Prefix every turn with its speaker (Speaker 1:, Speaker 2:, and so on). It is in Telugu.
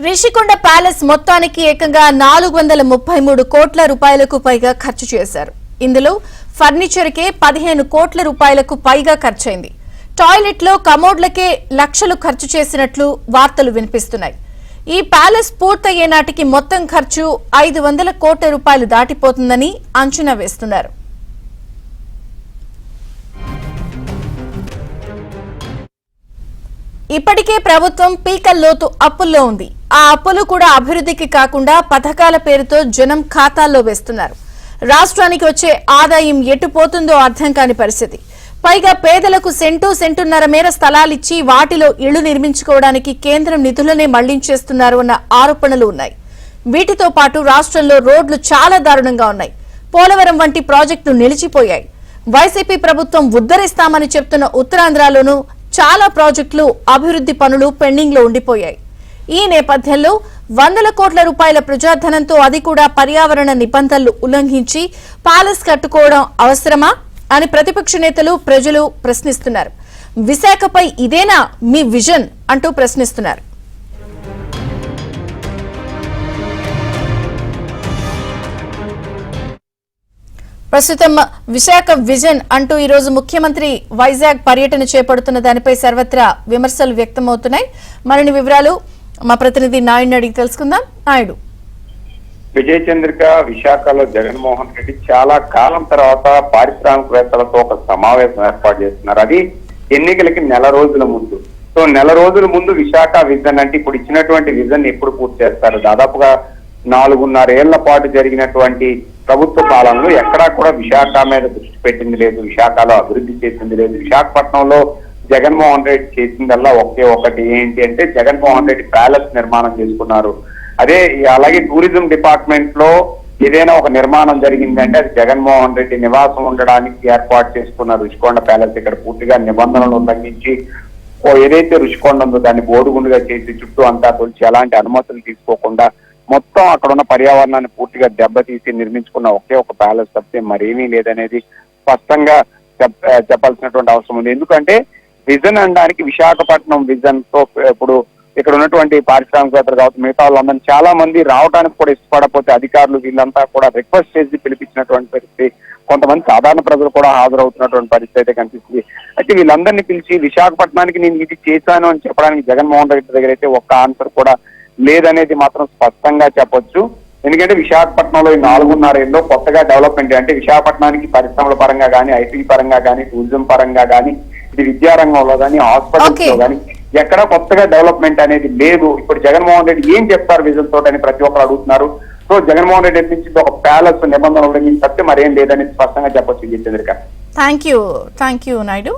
Speaker 1: రిషికొండ ప్యాలెస్ మొత్తానికి ఏకంగా 433 కోట్ల రూపాయలకు పైగా ఖర్చు చేశారు. ఇందులో ఫర్నిచర్ కే 15 కోట్ల రూపాయలకు పైగా ఖర్చయింది. టాయిలెట్ లో కమోడ్లకే లక్షలు ఖర్చు చేసినట్లు వార్తలు వినిపిస్తున్నాయి. ఈ ప్యాలెస్ పూర్తయ్యే నాటికి మొత్తం ఖర్చు 500 కోట్ల రూపాయలు దాటిపోతుందని అంచనా వేస్తున్నారు. ఇప్పటికే ప్రభుత్వం పీకల్లోతు అప్పుల్లో ఉంది. ఆ అప్పులు కూడా అభివృద్ధికి కాకుండా పథకాల పేరుతో జనం ఖాతాల్లో వేస్తున్నారు. రాష్ట్రానికి వచ్చే ఆదాయం ఎటుపోతుందో అర్థం కాని పరిస్థితి. పైగా పేదలకు సెంటున్నర మేర స్థలాలిచ్చి వాటిలో ఇళ్లు నిర్మించుకోవడానికి కేంద్రం నిధులనే మళ్లించేస్తున్నారు అన్న ఆరోపణలు ఉన్నాయి. వీటితో పాటు రాష్ట్రంలో రోడ్లు చాలా దారుణంగా ఉన్నాయి. పోలవరం వంటి ప్రాజెక్టులు నిలిచిపోయాయి. వైసీపీ ప్రభుత్వం ఉద్ధరిస్తామని చెప్తున్న ఉత్తరాంధ్రలోనూ చాలా ప్రాజెక్టులు అభివృద్ధి పనులు పెండింగ్ లో ఉండిపోయాయి. ఈ నేపథ్యంలో 100 కోట్ల రూపాయల ప్రజాధనంతో అది కూడా పర్యావరణ నిబంధనలు ఉల్లంఘించి ప్యాలెస్ కట్టుకోవడం అవసరమా అని ప్రతిపక్ష నేతలు ప్రజలు ప్రశ్నిస్తున్నారు. విశాఖపై ఇదేనా మీ విజన్ అంటూ ప్రశ్నిస్తున్నారు. ప్రస్తుతం విశాఖ విజన్ అంటూ ఈ రోజు ముఖ్యమంత్రి వైజాగ్ పర్యటన చేపడుతున్న దానిపై సర్వత్రా విమర్శలు వ్యక్తమవుతున్నాయి. మరిన్ని వివరాలు మా ప్రతినిధి నాయుడిని అడిగి తెలుసుకుందాం. నాయుడు,
Speaker 2: విజయ చంద్రిక, విశాఖలో జగన్మోహన్ రెడ్డి చాలా కాలం తర్వాత పారిశ్రామికవేత్తలతో ఒక సమావేశం ఏర్పాటు చేస్తున్నారు. అది ఎన్నికలకి నెల రోజుల ముందు. సో నెల రోజుల ముందు విశాఖ విజన్ అంటే ఇప్పుడు ఇచ్చినటువంటి విజన్ ఎప్పుడు పూర్తి చేస్తారు? దాదాపుగా 4.5 ఏళ్ల పాటు జరిగినటువంటి ప్రభుత్వ పాలనలో ఎక్కడా కూడా విశాఖ మీద దృష్టి పెట్టింది లేదు. విశాఖలో అభివృద్ధి చేసింది లేదు. విశాఖపట్నంలో జగన్మోహన్ రెడ్డి చేసిందల్లా ఒకే ఒకటి ఏంటి అంటే జగన్మోహన్ రెడ్డి ప్యాలెస్ నిర్మాణం చేసుకున్నారు. అలాగే టూరిజం డిపార్ట్మెంట్ లో ఏదైనా ఒక నిర్మాణం జరిగిందంటే అది జగన్మోహన్ రెడ్డి నివాసం ఉండడానికి ఏర్పాటు చేసుకున్నారు రుషికొండ ప్యాలెస్. ఇక్కడ పూర్తిగా నిబంధనలు ఉల్లంఘించి ఏదైతే రుషికొండ ఉందో దాన్ని బోరుగుండుగా చేసి చుట్టూ అంతా తొలిచి ఎలాంటి అనుమతులు తీసుకోకుండా మొత్తం అక్కడ ఉన్న పర్యావరణాన్ని పూర్తిగా దెబ్బతీసి నిర్మించుకున్న ఒకే ఒక ప్యాలెస్ తప్పితే మరేమీ లేదనేది స్పష్టంగా చెప్పాల్సినటువంటి అవసరం ఉంది. ఎందుకంటే విజన్ అనడానికి విశాఖపట్నం విజన్ తో ఇప్పుడు ఇక్కడ ఉన్నటువంటి పారిశ్రామికవేత్తలు కావచ్చు, మిగతా వాళ్ళందరినీ చాలా మంది రావడానికి కూడా ఇష్టపడకపోతే అధికారులు వీళ్ళంతా కూడా రిక్వెస్ట్ చేసి పిలిపించినటువంటి పరిస్థితి. కొంతమంది సాధారణ ప్రజలు కూడా హాజరవుతున్నటువంటి పరిస్థితి అయితే కనిపిస్తుంది. అయితే వీళ్ళందరినీ పిలిచి విశాఖపట్నానికి నేను ఇది చేశాను అని చెప్పడానికి జగన్మోహన్ రెడ్డి దగ్గర అయితే ఒక్క ఆన్సర్ కూడా లేదనేది మాత్రం స్పష్టంగా చెప్పొచ్చు. ఎందుకంటే విశాఖపట్నంలో ఈ 4.5 ఏళ్ళలో కొత్తగా డెవలప్మెంట్ అంటే విశాఖపట్నానికి పరిశ్రమల పరంగా కానీ, ఐటీ పరంగా కానీ, టూరిజం పరంగా కానీ, ఇది విద్యారంగంలో కానీ, హాస్పిటల్స్ లో కానీ ఎక్కడ కొత్తగా డెవలప్మెంట్ అనేది లేదు. ఇప్పుడు జగన్మోహన్ రెడ్డి ఏం చెప్తారు విజన్ తోటి అని ప్రతి ఒక్కరు అడుగుతున్నారు. సో జగన్మోహన్ రెడ్డి నుంచి ఒక ప్యాలెస్ నిబంధనలు తప్పితే మరేం లేదని స్పష్టంగా చెప్పొచ్చు.
Speaker 1: Thank you Naidu.